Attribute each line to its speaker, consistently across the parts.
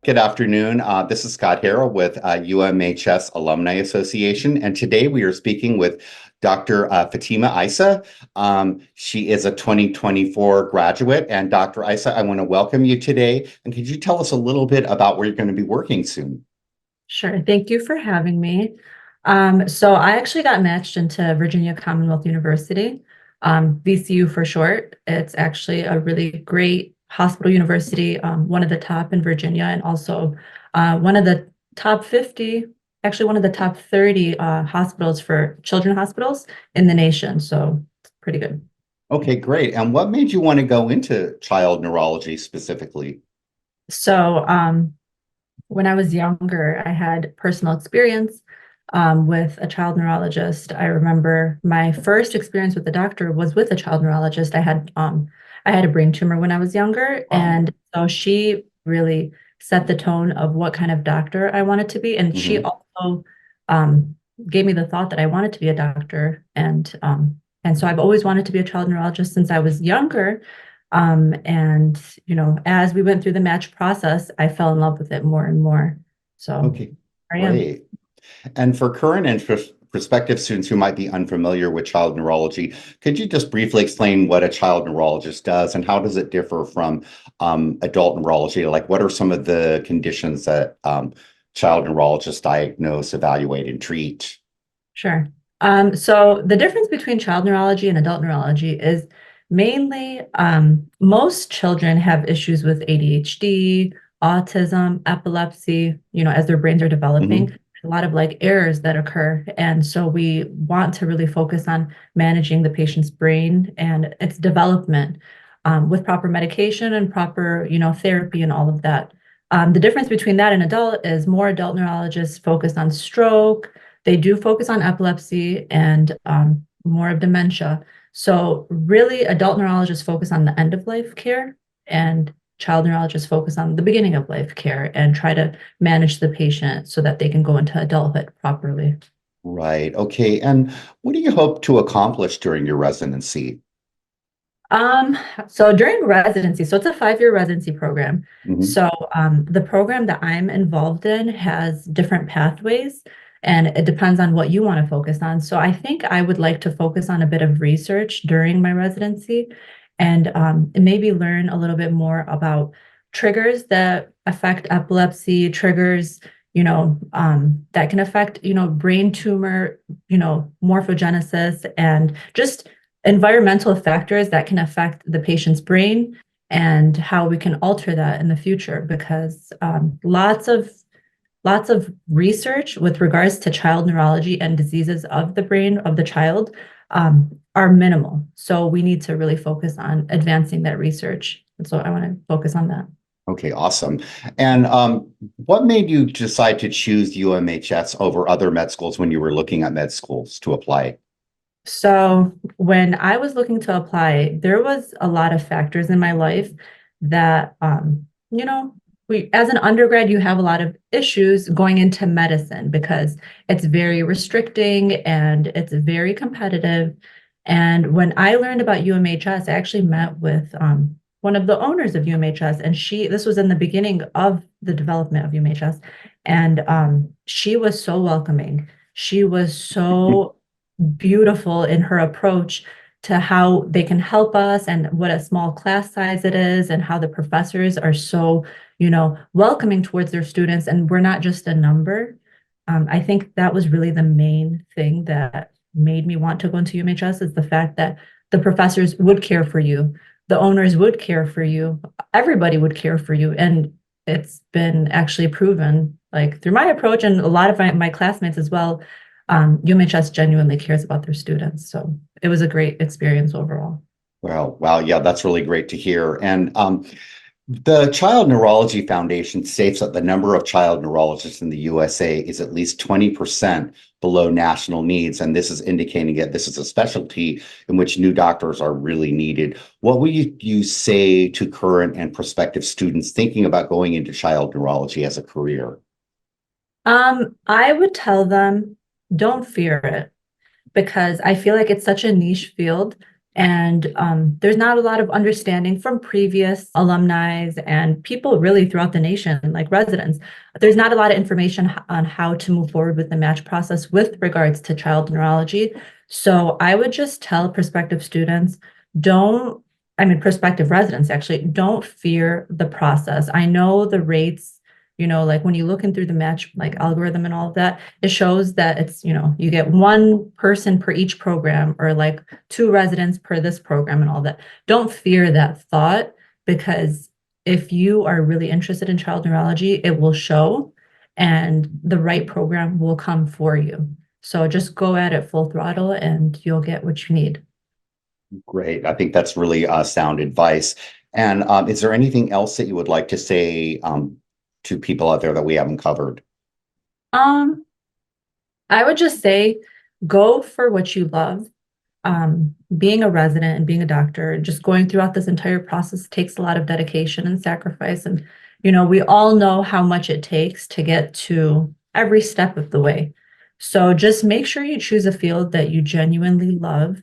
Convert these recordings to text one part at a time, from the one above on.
Speaker 1: Good afternoon. This is Scott Harrell with UMHS Alumni Association, and today we are speaking with Dr. Fatima Issa. She is a 2024 graduate, and Dr. Issa, I want to welcome you today. And could you tell us a little bit about where you're going to be working soon?
Speaker 2: Sure. Thank you for having me. So I actually got matched into Virginia Commonwealth University, VCU for short. It's actually a really great hospital university, one of the top in Virginia, and also one of the top 50, actually one of the top 30 hospitals for children hospitals in the nation. So it's pretty good.
Speaker 1: Okay, great. And what made you want to go into child neurology specifically?
Speaker 2: So when I was younger, I had personal experience with a child neurologist. I remember my first experience with the doctor was with a child neurologist. I had a brain tumor when I was younger,
Speaker 1: Wow.
Speaker 2: and so she really set the tone of what kind of doctor I wanted to be. And she
Speaker 1: Hmm.
Speaker 2: also um, gave me the thought that I wanted to be a doctor, and so I've always wanted to be a child neurologist since I was younger. And as we went through the match process, I fell in love with it more and more. So
Speaker 1: Okay,
Speaker 2: I am.
Speaker 1: great. And for current and prospective students who might be unfamiliar with child neurology, could you just briefly explain what a child neurologist does and how does it differ from adult neurology? Like, what are some of the conditions that child neurologists diagnose, evaluate, and treat?
Speaker 2: Sure. So the difference between child neurology and adult neurology is mainly most children have issues with ADHD, autism, epilepsy, as their brains are developing,
Speaker 1: Hmm.
Speaker 2: a lot of like errors that occur. And so we want to really focus on managing the patient's brain and its development with proper medication and proper, therapy and all of that. The difference between that and adult is more adult neurologists focus on stroke. They do focus on epilepsy and more of dementia. So really, adult neurologists focus on the end of life care, and child neurologists focus on the beginning of life care and try to manage the patient so that they can go into adulthood properly.
Speaker 1: Right. Okay. And what do you hope to accomplish during your residency?
Speaker 2: Um, so during residency, so it's a 5-year residency program.
Speaker 1: Hmm.
Speaker 2: So the program that I'm involved in has different pathways, and it depends on what you want to focus on. So I think I would like to focus on a bit of research during my residency and maybe learn a little bit more about triggers that affect epilepsy, triggers, that can affect, brain tumor, morphogenesis, and just environmental factors that can affect the patient's brain and how we can alter that in the future because lots of research with regards to child neurology and diseases of the brain of the child are minimal, so we need to really focus on advancing that research, and so I want to focus on that.
Speaker 1: Okay, awesome. And what made you decide to choose UMHS over other med schools when you were looking at med schools to apply?
Speaker 2: So when I was looking to apply, there was a lot of factors in my life that, we, as an undergrad, you have a lot of issues going into medicine because it's very restricting and it's very competitive. And when I learned about UMHS, I actually met with one of the owners of UMHS, and this was in the beginning of the development of UMHS, and she was so welcoming. She was so beautiful in her approach to how they can help us and what a small class size it is and how the professors are so, welcoming towards their students and we're not just a number. I think that was really the main thing that made me want to go into UMHS is the fact that the professors would care for you, the owners would care for you, everybody would care for you. And it's been actually proven like through my approach and a lot of my classmates as well. UMHS genuinely cares about their students. So it was a great experience overall.
Speaker 1: Well, wow, yeah, that's really great to hear. And the Child Neurology Foundation states that the number of child neurologists in the USA is at least 20% below national needs. And this is indicating that this is a specialty in which new doctors are really needed. What would you say to current and prospective students thinking about going into child neurology as a career?
Speaker 2: I would tell them, don't fear it because I feel like it's such a niche field And there's not a lot of understanding from previous alumni and people really throughout the nation, like residents. There's not a lot of information on how to move forward with the match process with regards to child neurology. So I would just tell prospective students, don't, I mean, prospective residents actually, don't fear the process. I know the rates, like when you looking through the match like algorithm and all of that, it shows that it's, you get one person per each program or like two residents per this program and all that. Don't fear that thought, because if you are really interested in child neurology, it will show and the right program will come for you. So just go at it full throttle and you'll get what you need.
Speaker 1: Great. I think that's really sound advice. And is there anything else that you would like to say to people out there that we haven't covered?
Speaker 2: Um, I would just say go for what you love. Being a resident and being a doctor, just going throughout this entire process takes a lot of dedication and sacrifice. And, we all know how much it takes to get to every step of the way. So just make sure you choose a field that you genuinely love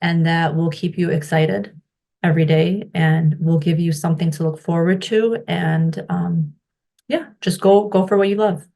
Speaker 2: and that will keep you excited every day and will give you something to look forward to. And yeah, just go for what you love.